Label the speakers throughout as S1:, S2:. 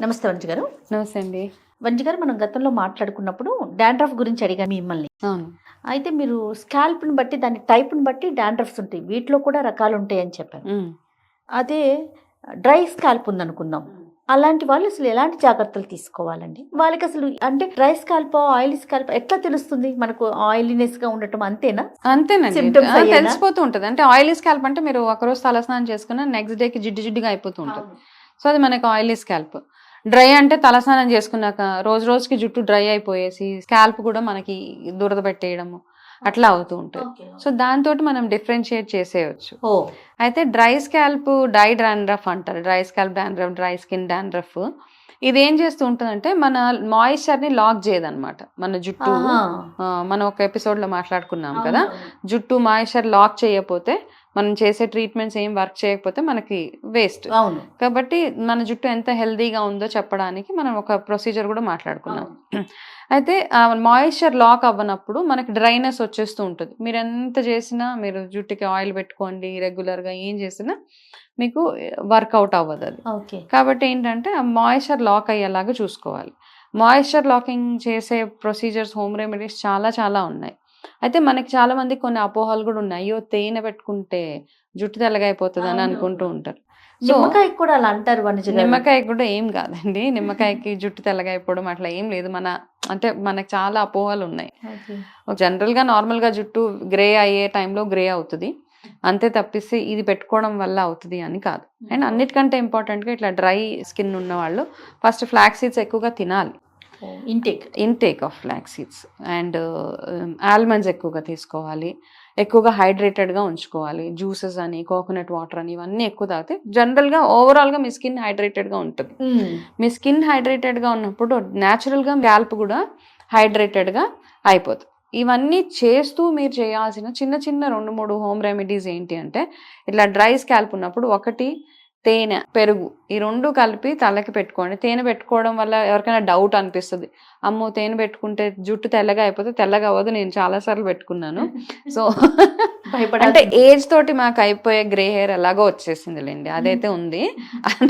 S1: నమస్తే వంజి గారు.
S2: నమస్తే అండి.
S1: వంజి గారు, మనం గతంలో మాట్లాడుకున్నప్పుడు డాండ్రఫ్ గురించి అడిగాను మిమ్మల్ని.
S2: అవును.
S1: అయితే మీరు స్కాల్ప్ని బట్టి, దాని టైప్ని బట్టి డాండ్రఫ్స్ ఉంటాయి, వీటిలో కూడా రకాలు ఉంటాయని చెప్పారు. అదే డ్రై స్కాల్ప్ ఉందనుకుందాం, అలాంటి వాళ్ళు అసలు ఎలాంటి జాగ్రత్తలు తీసుకోవాలండి? వాళ్ళకి అసలు అంటే డ్రై స్కాల్ప్ ఆయిలీ స్కాల్ప్ ఎట్లా తెలుస్తుంది? మనకు ఆయిలీనెస్ గా ఉండటం అంతేనా?
S2: అంతేనండి,
S1: Symptoms అయ్యేనా?
S2: తెలిసిపోతూ ఉంటుంది. అంటే ఆయిలీ స్కాల్ప్ అంటే మీరు ఒకరోజు తలస్నానం చేసుకున్న నెక్స్ట్ డేకి జిడ్డు జిడ్డుగా అయిపోతూ ఉంటుంది. సో అది మనకి ఆయిలీ స్కాల్ప్. డ్రై అంటే తలస్నానం చేసుకున్నాక రోజు రోజుకి జుట్టు డ్రై అయిపోయేసి స్కాల్ప్ కూడా మనకి దురద పెట్టేయడము అట్లా అవుతూ ఉంటుంది. సో దాంతో మనం డిఫరెన్షియేట్ చేసేయచ్చు. అయితే డ్రై స్కాల్ప్ డై డాండ్రఫ్ అంటారు. Dry scalp dandruff, dry skin dandruff. ఇది ఏం చేస్తూ ఉంటుందంటే మన మాయిశ్చర్ ని లాక్ చేయదన్నమాట. మన జుట్టు మనం ఒక ఎపిసోడ్ లో మాట్లాడుకున్నాం కదా, జుట్టు మాయిశ్చర్ లాక్ చేయకపోతే మనం చేసే ట్రీట్మెంట్స్ ఏం వర్క్ చేయకపోతే మనకి వేస్ట్. కాబట్టి మన జుట్టు ఎంత హెల్దీగా ఉందో చెప్పడానికి మనం ఒక ప్రొసీజర్ కూడా మాట్లాడుకున్నాం. అయితే మాయిశ్చర్ లాక్ అవ్వనప్పుడు మనకి డ్రైనెస్ వచ్చేస్తూ ఉంటుంది. మీరు ఎంత చేసినా, మీరు జుట్టుకి ఆయిల్ పెట్టుకోండి, రెగ్యులర్గా ఏం చేసినా మీకు వర్కౌట్ అవ్వదు అది. కాబట్టి ఏంటంటే ఆ మాయిశ్చర్ లాక్ అయ్యేలాగా చూసుకోవాలి. మాయిశ్చర్ లాకింగ్ చేసే ప్రొసీజర్స్, హోమ్ రెమెడీస్ చాలా చాలా ఉన్నాయి. అయితే మనకి చాలా మంది కొన్ని అపోహలు కూడా ఉన్నాయి. అయ్యో తేనె పెట్టుకుంటే జుట్టు తెల్లగైపోతుంది అని అనుకుంటూ ఉంటారు.
S1: నిమ్మకాయ కూడా అలా అంటారు.
S2: నిమ్మకాయ కూడా ఏం కాదండి, నిమ్మకాయకి జుట్టు తెల్లగైపోవడం అట్లా ఏం లేదు. మనకి చాలా అపోహలు ఉన్నాయి. జనరల్ గా నార్మల్ గా జుట్టు గ్రే అయ్యే టైంలో గ్రే అవుతుంది అంతే తప్పిస్తే ఇది పెట్టుకోవడం వల్ల అవుతుంది అని కాదు. అండ్ అన్నిటికంటే ఇంపార్టెంట్ గా ఇట్లా డ్రై స్కిన్ ఉన్న వాళ్ళు ఫస్ట్ ఫ్లాక్స్ సీడ్స్ ఎక్కువగా తినాలి. Intake of flax seeds and almonds ఎక్కువగా తీసుకోవాలి. ఎక్కువగా హైడ్రేటెడ్గా ఉంచుకోవాలి. జ్యూసెస్ అని, కోకోనట్ వాటర్ అని, ఇవన్నీ ఎక్కువ తాగితే జనరల్గా ఓవరాల్గా మీ స్కిన్ హైడ్రేటెడ్గా ఉంటుంది. మీ స్కిన్ హైడ్రేటెడ్గా ఉన్నప్పుడు న్యాచురల్గా స్కాల్ప్ కూడా హైడ్రేటెడ్గా అయిపోతుంది. ఇవన్నీ చేస్తూ మీరు చేయాల్సిన చిన్న చిన్న 2-3 హోమ్ రెమెడీస్ ఏంటి అంటే, ఇట్లా డ్రై స్కాల్ప్ ఉన్నప్పుడు ఒకటి తేనె, పెరుగు, ఈ 2 కలిపి తలకి పెట్టుకోండి. తేనె పెట్టుకోవడం వల్ల ఎవరికైనా డౌట్ అనిపిస్తుంది, అమ్మో తేనె పెట్టుకుంటే జుట్టు తెల్లగా అయిపోతే. తెల్లగా అవ్వదు, నేను చాలాసార్లు పెట్టుకున్నాను. సో అంటే ఏజ్ తోటి మాకు అయిపోయే గ్రే హెయిర్ ఎలాగో వచ్చేసింది లేండి, అదైతే ఉంది.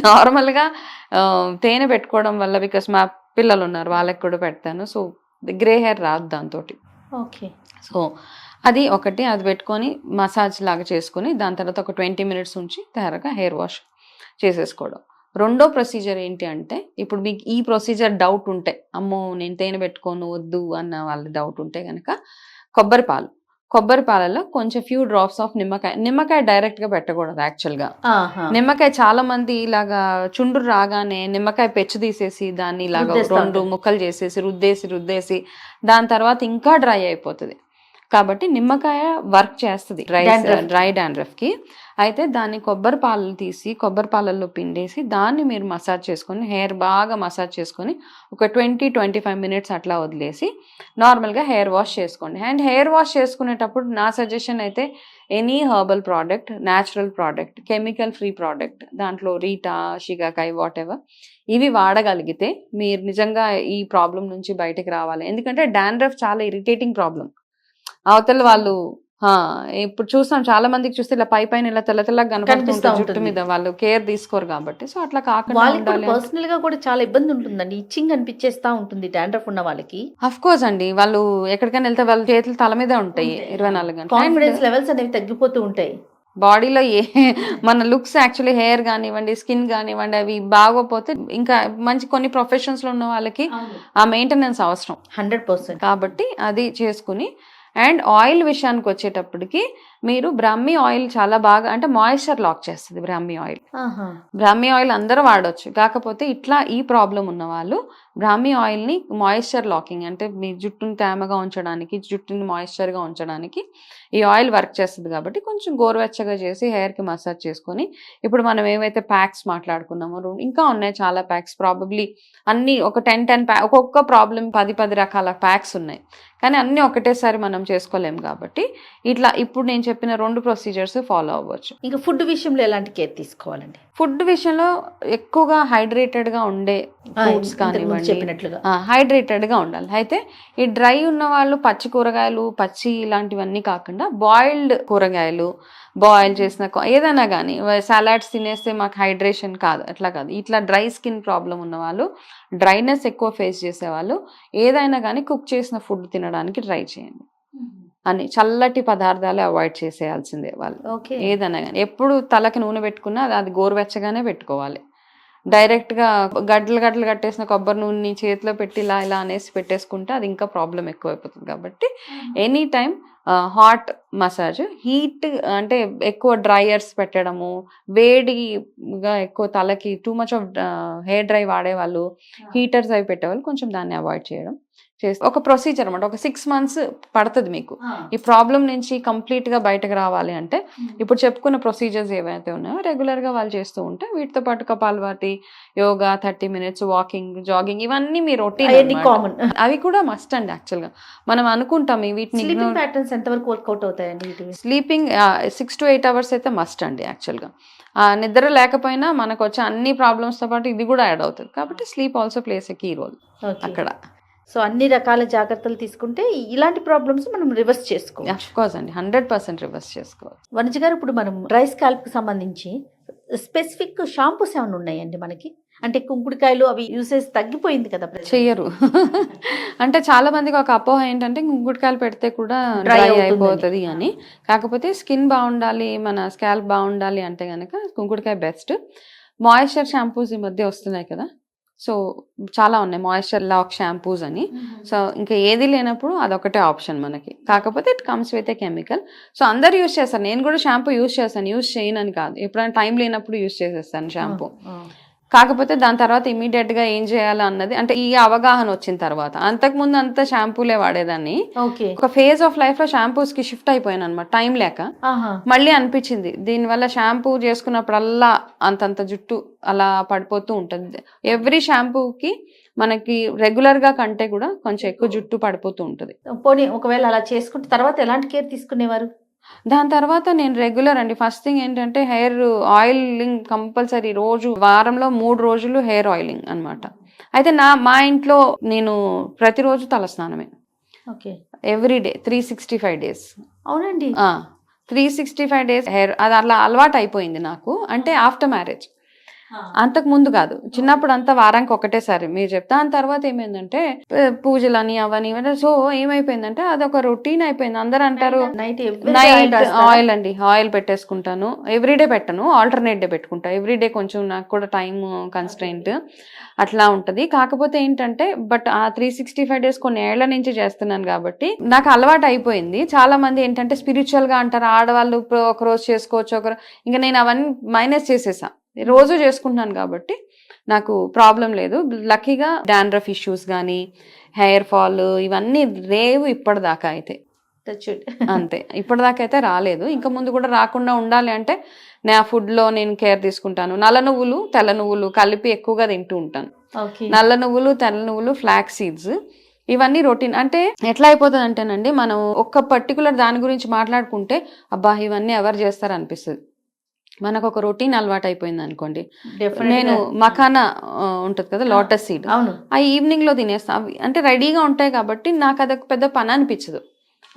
S2: నార్మల్గా తేనె పెట్టుకోవడం వల్ల, బికాస్ మా పిల్లలు ఉన్నారు వాళ్ళకి కూడా పెడతాను, సో గ్రే హెయిర్ రాదు దాంతో. సో అది ఒకటి, అది పెట్టుకొని మసాజ్ లాగా చేసుకొని దాని తర్వాత ఒక 20 minutes ఉంచి తయారుగా హెయిర్ వాష్ చేసేసుకోవడం. రెండో ప్రొసీజర్ ఏంటి అంటే, ఇప్పుడు మీకు ఈ ప్రొసీజర్ డౌట్ ఉంటే, అమ్మో నేను తేనె పెట్టుకోను వద్దు అన్న వాళ్ళ డౌట్ ఉంటే కనుక, కొబ్బరి పాలలో కొంచెం ఫ్యూ డ్రాప్స్ ఆఫ్ నిమ్మకాయ డైరెక్ట్ గా పెట్టకూడదు. యాక్చువల్గా నిమ్మకాయ చాలా మంది ఇలాగా చుండ్రు రాగానే నిమ్మకాయ పెచ్చు తీసేసి దాన్ని ఇలాగా 2 ముక్కలు చేసేసి రుద్దేసి దాని తర్వాత ఇంకా డ్రై అయిపోతుంది. కాబట్టి నిమ్మకాయ వర్క్ చేస్తుంది డ్రై డాండ్రఫ్ కి. అయితే దాన్ని కొబ్బరి పాలలు తీసి కొబ్బరి పాలల్లో పిండేసి దాన్ని మీరు మసాజ్ చేసుకొని, హెయిర్ బాగా మసాజ్ చేసుకొని ఒక 20-25 minutes అట్లా వదిలేసి నార్మల్గా హెయిర్ వాష్ చేసుకోండి. అండ్ హెయిర్ వాష్ చేసుకునేటప్పుడు నా సజెషన్ అయితే any herbal product, natural product, chemical free product, దాంట్లో రీటా, షికాకాయ, వాట్ ఎవర్, ఇవి వాడగలిగితే మీరు నిజంగా ఈ ప్రాబ్లం నుంచి బయటకు రావాలి. ఎందుకంటే డాండ్రఫ్ చాలా ఇరిటేటింగ్ ప్రాబ్లం. అవతల వాళ్ళు ఇప్పుడు చూస్తాం చాలా మందికి చూస్తే ఇలా పైన ఇలా తెల్లగా కనపడుతుంటుంది జుట్టు మీద, వాళ్ళు కేర్ తీసుకోరు కాబట్టి. సో అట్లా కాకుండా
S1: పర్సనల్ గా కూడా చాలా ఇబ్బంది ఉంటుందండి, ఇచ్చింగ్ అనిపించేస్తా ఉంటుంది డాండ్రఫ్ ఉన్న వాళ్ళకి.
S2: అఫ్ కోర్స్ అండి, వాళ్ళు ఎక్కడికైనా వెళ్తే వాళ్ళ చేతులు తల మీద ఉంటాయి 24 గంటలు.
S1: కాన్ఫిడెన్స్ లెవెల్స్ అనేవి తగ్గిపోతూ ఉంటాయి
S2: బాడీలో. మన లుక్స్ యాక్చువల్లీ హెయిర్ కానివ్వండి, స్కిన్ కానివ్వండి, అవి బాగోపోతే ఇంకా మంచి కొన్ని ప్రొఫెషన్స్ లో ఉన్న వాళ్ళకి ఆ మెయింటెనెన్స్ అవసరం
S1: 100%.
S2: కాబట్టి అది చేసుకుని. అండ్ ఆయిల్ విషయానికి వచ్చేటప్పటికి మీరు బ్రాహ్మీ ఆయిల్ చాలా బాగా, అంటే మాయిశ్చర్ లాక్ చేస్తుంది బ్రాహ్మీ ఆయిల్. బ్రాహ్మీ ఆయిల్ అందరూ వాడవచ్చు, కాకపోతే ఇట్లా ఈ ప్రాబ్లం ఉన్న వాళ్ళు బ్రాహ్మీ ఆయిల్ని మాయిశ్చర్ లాకింగ్, అంటే మీ జుట్టుని తేమగా ఉంచడానికి, జుట్టుని మాయిశ్చర్గా ఉంచడానికి ఈ ఆయిల్ వర్క్ చేస్తుంది. కాబట్టి కొంచెం గోరువెచ్చగా చేసి హెయిర్కి మసాజ్ చేసుకొని, ఇప్పుడు మనం ఏవైతే ప్యాక్స్ మాట్లాడుకున్నామో ఇంకా ఉన్నాయి చాలా ప్యాక్స్, ప్రాబబ్లీ అన్ని ఒక 10 ప్యాక్, ఒక్కొక్క ప్రాబ్లం 10 రకాల ప్యాక్స్ ఉన్నాయి, కానీ అన్నీ ఒకటేసారి మనం చేసుకోలేము. కాబట్టి ఇట్లా ఇప్పుడు నేను చెప్పిన 2 ప్రొసీజర్స్ ఫాలో అవ్వచ్చు.
S1: ఇంకా ఫుడ్ విషయంలో ఎలాంటి కేర్ తీసుకోవాలండి?
S2: ఫుడ్ విషయంలో ఎక్కువగా హైడ్రేటెడ్గా ఉండే ఫ్రూట్స్ కానివ్వండి,
S1: చెప్పినట్లుగా
S2: హైడ్రేటెడ్గా ఉండాలి. అయితే ఈ డ్రై ఉన్న వాళ్ళు పచ్చి కూరగాయలు, పచ్చి ఇలాంటివన్నీ కాకుండా బాయిల్డ్ కూరగాయలు, బాయిల్ చేసిన ఏదైనా కానీ సలాడ్స్ తినేస్తే మాకు హైడ్రేషన్ కాదు, అట్లా కాదు. ఇట్లా డ్రై స్కిన్ ప్రాబ్లం ఉన్న వాళ్ళు, డ్రైనెస్ ఎక్కువ ఫేస్ చేసేవాళ్ళు ఏదైనా కానీ కుక్ చేసిన ఫుడ్ తినడానికి ట్రై చేయండి. అని చల్లటి పదార్థాలు అవాయిడ్ చేసేయాల్సిందే వాళ్ళు. ఏదైనా కానీ ఎప్పుడు తలకి నూనె పెట్టుకున్నా అది గోరువెచ్చగానే పెట్టుకోవాలి. డైరెక్ట్గా గడ్డలు గడ్డలు కట్టేసిన కొబ్బరి నూనెని చేతిలో పెట్టి ఇలా ఇలా అనేసి పెట్టేసుకుంటే అది ఇంకా ప్రాబ్లం ఎక్కువైపోతుంది. కాబట్టి any time hot massage, heat అంటే ఎక్కువ డ్రైయర్స్ పెట్టడము, వేడిగా ఎక్కువ తలకి too much of hair dry వాడేవాళ్ళు, హీటర్స్ అవి పెట్టేవాళ్ళు కొంచెం దాన్ని అవాయిడ్ చేయడం చేస్తే ఒక ప్రొసీజర్ అనమాట. ఒక 6 months పడుతుంది మీకు ఈ ప్రాబ్లం నుంచి కంప్లీట్గా బయటకు రావాలి అంటే. ఇప్పుడు చెప్పుకున్న ప్రొసీజర్స్ ఏవైతే ఉన్నాయో రెగ్యులర్గా వాళ్ళు చేస్తూ ఉంటే వీటితో పాటు kapalbhati, yoga, 30 minutes walking, jogging ఇవన్నీ మీ రొటీన్
S1: కామన్.
S2: అవి కూడా మస్ట్ అండి. యాక్చువల్గా మనం అనుకుంటాం వీటిని
S1: ప్యాటర్న్స్ ఎంతవరకు వర్కౌట్ అవుతాయండి?
S2: స్లీపింగ్ 6 to 8 hours అయితే మస్ట్ అండి. యాక్చువల్గా నిద్ర లేకపోయినా మనకు వచ్చే అన్ని ప్రాబ్లమ్స్తో పాటు ఇది కూడా యాడ్ అవుతుంది. కాబట్టి sleep also plays a key role అక్కడ.
S1: సో అన్ని రకాల జాగ్రత్తలు తీసుకుంటే ఇలాంటి ప్రాబ్లమ్స్ మనం రివర్స్ చేసుకోవాలి.
S2: ఆఫ్ కోర్స్ అండి, 100% రివర్స్ చేసుకోవాలి.
S1: వనిజ గారు, ఇప్పుడు మనం డ్రై స్కాల్ప్కి సంబంధించి స్పెసిఫిక్ షాంపూస్ ఏమైనా ఉన్నాయండి మనకి? అంటే కుంకుడుకాయలు అవి యూసేజ్ తగ్గిపోయింది కదా,
S2: చెయ్యరు. అంటే చాలా మందికి ఒక అపోహ ఏంటంటే కుంకుడుకాయలు పెడితే కూడా డ్రై అయిపోతుంది అని. కాకపోతే స్కిన్ బాగుండాలి, మన స్కాల్ప్ బాగుండాలి అంటే కనుక కుంకుడుకాయ బెస్ట్. మాయిశ్చర్ షాంపూస్ ఈ మధ్య వస్తున్నాయి కదా, సో చాలా ఉన్నాయి, మాయిశ్చర్ లాక్ షాంపూస్ అని. సో ఇంకా ఏది లేనప్పుడు అదొకటే ఆప్షన్ మనకి. కాకపోతే it comes with a chemical. So అందరు యూస్ చేస్తారు, నేను కూడా షాంపూ యూస్ చేస్తాను, యూస్ చేయను అని కాదు. ఎప్పుడైనా టైం లేనప్పుడు యూస్ చేసేస్తాను షాంపూ. కాకపోతే దాని తర్వాత ఇమీడియట్గా ఏం చేయాలి అన్నది అంటే ఈ అవగాహన వచ్చిన తర్వాత. అంతకుముందు అంతా షాంపూలే వాడేదాన్ని. ఒక ఫేజ్ ఆఫ్ లైఫ్ లో షాంపూస్ కి షిఫ్ట్ అయిపోయాను అనమాట, టైం లేక. మళ్ళీ అనిపించింది దీనివల్ల షాంపూ చేసుకున్నప్పుడల్లా అంతంత జుట్టు అలా పడిపోతూ ఉంటుంది. ఎవ్రీ షాంపూకి మనకి రెగ్యులర్ గా కంటే కూడా కొంచెం ఎక్కువ జుట్టు పడిపోతూ ఉంటుంది.
S1: పోనీ ఒకవేళ అలా చేసుకుంటే తర్వాత ఎలాంటి కేర్ తీసుకునేవారు?
S2: దాని తర్వాత నేను రెగ్యులర్ అండి. ఫస్ట్ థింగ్ ఏంటంటే హెయిర్ ఆయిలింగ్ కంపల్సరీ, రోజు వారంలో 3 రోజులు హెయిర్ ఆయిలింగ్ అనమాట. అయితే మా ఇంట్లో నేను ప్రతిరోజు తలస్నానమే, ఎవ్రీడే 365 days.
S1: అవునండి,
S2: 365 days హెయిర్. అది అలా అలవాటు అయిపోయింది నాకు. అంటే ఆఫ్టర్ మ్యారేజ్, అంతకు ముందు కాదు. చిన్నప్పుడు అంతా వారానికి ఒకటేసారి మీరు చెప్తా. దాని తర్వాత ఏమైందంటే పూజలని అవని, సో ఏమైపోయిందంటే అదొక రొటీన్ అయిపోయింది. అందరు అంటారు నైట్ ఆయిల్ అండి, ఆయిల్ పెట్టేసుకుంటాను. ఎవ్రీడే పెట్టను, ఆల్టర్నేట్ డే పెట్టుకుంటా. ఎవ్రీడే కొంచెం నాకు కూడా టైం కన్స్ట్రెయింట్ అట్లా ఉంటుంది. కాకపోతే ఏంటంటే బట్ ఆ 365 days కొన్ని ఏళ్ల నుంచి చేస్తున్నాను కాబట్టి నాకు అలవాటు అయిపోయింది. చాలా మంది ఏంటంటే స్పిరిచువల్ గా అంటారు, ఆడవాళ్ళు ఒక రోజు చేసుకోవచ్చు, ఇంకా నేను అవన్నీ మైనస్ చేసేసా. రోజు చేసుకుంటున్నాను కాబట్టి నాకు ప్రాబ్లం లేదు. లక్కీగా డాండ్రఫ్ ఇష్యూస్ కానీ హెయిర్ ఫాల్ ఇవన్నీ లేవు ఇప్పటిదాకా అయితే. అంతే, ఇప్పటిదాకా అయితే రాలేదు. ఇంకా ముందు కూడా రాకుండా ఉండాలి అంటే నా ఫుడ్లో నేను కేర్ తీసుకుంటాను. నల్ల నువ్వులు, తెల్ల నువ్వులు కలిపి ఎక్కువగా తింటూ ఉంటాను. నల్ల నువ్వులు, తెల్ల నువ్వులు, ఫ్లాక్ సీడ్స్, ఇవన్నీ రొటీన్. అంటే ఎట్లా అయిపోతుంది అంటేనండి, మనం ఒక్క పర్టికులర్ దాని గురించి మాట్లాడుకుంటే అబ్బా ఇవన్నీ ఎవరు చేస్తారు అనిపిస్తుంది. మనకు ఒక రొటీన్ అలవాటు అయిపోయింది అనుకోండి. నేను మఖానా ఉంటుంది కదా, లోటస్ సీడ్, ఆ ఈవినింగ్ లో తినేస్తా. అవి అంటే రెడీగా ఉంటాయి కాబట్టి నాకు అదొక పెద్ద పని అనిపించదు.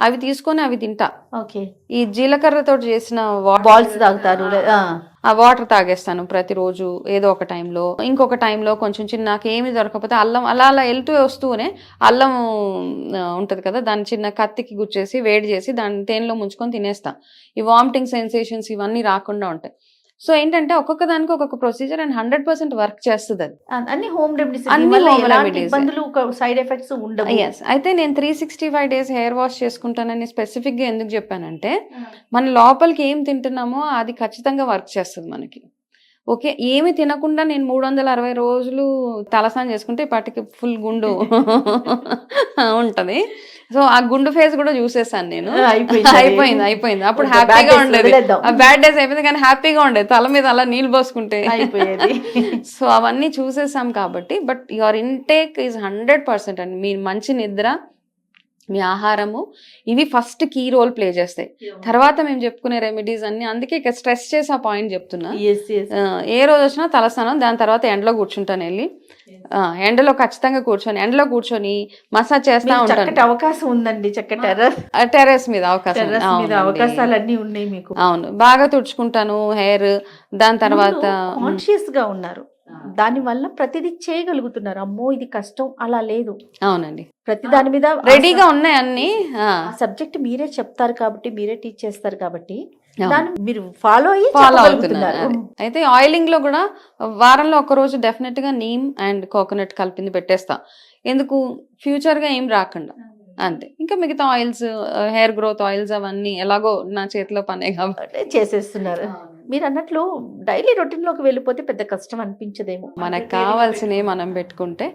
S2: అవి తీసుకొని అవి తింటా. ఈ జీలకర్రతో చేసిన
S1: బాల్స్ తాగుతారు,
S2: ఆ వాటర్ తాగేస్తాను ప్రతిరోజు ఏదో ఒక టైంలో. ఇంకొక టైంలో కొంచెం చిన్న నాకేమి దొరకకపోతే అల్లం అలా అలా వెళ్తూ వస్తూనే అల్లం ఉంటుంది కదా, దాన్ని చిన్న కత్తికి గుచ్చేసి వేడి చేసి దాన్ని తేనెలో ముంచుకొని తినేస్తా. ఈ వామిటింగ్ సెన్సేషన్స్ ఇవన్నీ రాకుండా ఉంటాయి. సో ఏంటంటే ఒక్కొక్క దానికి ఒక్కొక్క ప్రొసీజర్ అండ్ 100% వర్క్ చేస్తుంది. అది
S1: అన్ని హోమ్ రెమెడీస్, సైడ్ ఎఫెక్ట్స్ ఉండవు.
S2: అయితే నేను 365 days హెయిర్ వాష్ చేసుకుంటానని స్పెసిఫిక్ గా ఎందుకు చెప్పానంటే మన లోపలికి ఏం తింటున్నామో అది ఖచ్చితంగా వర్క్ చేస్తుంది మనకి. ఓకే, ఏమి తినకుండా నేను 360 రోజులు తలస్నానం చేసుకుంటే ఇప్పటికి ఫుల్ గుండు ఉంటది. సో ఆ గుండు ఫేస్ కూడా చూసేసాను నేను. అయిపోయింది. అప్పుడు హ్యాపీగా ఉండేది. ఆ బ్యాడ్ డేస్ అయిపోయింది కానీ హ్యాపీగా ఉండేది, తల మీద అలా నీళ్ళు పోసుకుంటే అయిపోయేది. సో అవన్నీ చూసేసాం కాబట్టి. బట్ యువర్ ఇంటేక్ ఈజ్ 100% అండి. మీ మంచి నిద్ర, మీ ఆహారము, ఇవి ఫస్ట్ కీ రోల్ ప్లే చేస్తాయి. తర్వాత మేము చెప్పుకునే రెమెడీస్ అన్ని, అందుకే ఇక స్ట్రెస్ చేసి ఆ పాయింట్ చెప్తున్నా. ఏ రోజు వచ్చినా తలస్నానం, దాని తర్వాత ఎండలో కూర్చుంటాను వెళ్ళి, ఎండలో ఖచ్చితంగా ఎండలో కూర్చొని మసాజ్ చేస్తా ఉంటాను.
S1: అవకాశం ఉందండి,
S2: టెర్రస్ మీద
S1: అవకాశాలన్నీ ఉన్నాయి మీకు.
S2: అవును, బాగా తుడుచుకుంటాను హెయిర్. దాని తర్వాత
S1: కాన్షియస్ గా ఉన్నారు, దాని వల్ల ప్రతిదీ చేయగలుగుతున్నారు. అమ్మో ఇది కష్టం అలా లేదు.
S2: అవునండి,
S1: ప్రతి దాని మీద
S2: రెడీగా ఉన్నాయి అన్ని.
S1: సబ్జెక్ట్ మీరే చెప్తారు కాబట్టి, మీరే టీచ్ చేస్తారు కాబట్టి దాన్ని మీరు ఫాలో
S2: అవుతున్నారు. అయితే ఆయిలింగ్ లో కూడా వారంలో ఒక రోజు డెఫినెట్ గా నీమ్ అండ్ కోకోనట్ కలిపింది పెట్టేస్తా. ఎందుకు, ఫ్యూచర్ గా ఏం రాకుండా. అంతే. ఇంకా మిగతా ఆయిల్స్, హెయిర్ గ్రోత్ ఆయిల్స్ అవన్నీ ఎలాగో నా చేతిలో పనే కాబట్టి
S1: చేసేస్తున్నారు. మీరు అన్నట్లు డైలీ రొటీన్ లోకి వెళ్ళిపోతే పెద్ద కష్టం అనిపించదేమో.
S2: మనకు కావాల్సినవి మనం పెట్టుకుంటే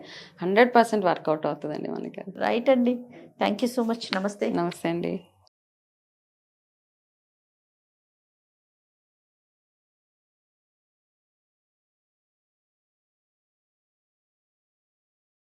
S2: 100% వర్కౌట్ అవుతుందండి మనకి.
S1: రైట్ అండి, థ్యాంక్ యూ సో మచ్. నమస్తే.
S2: నమస్తే అండి.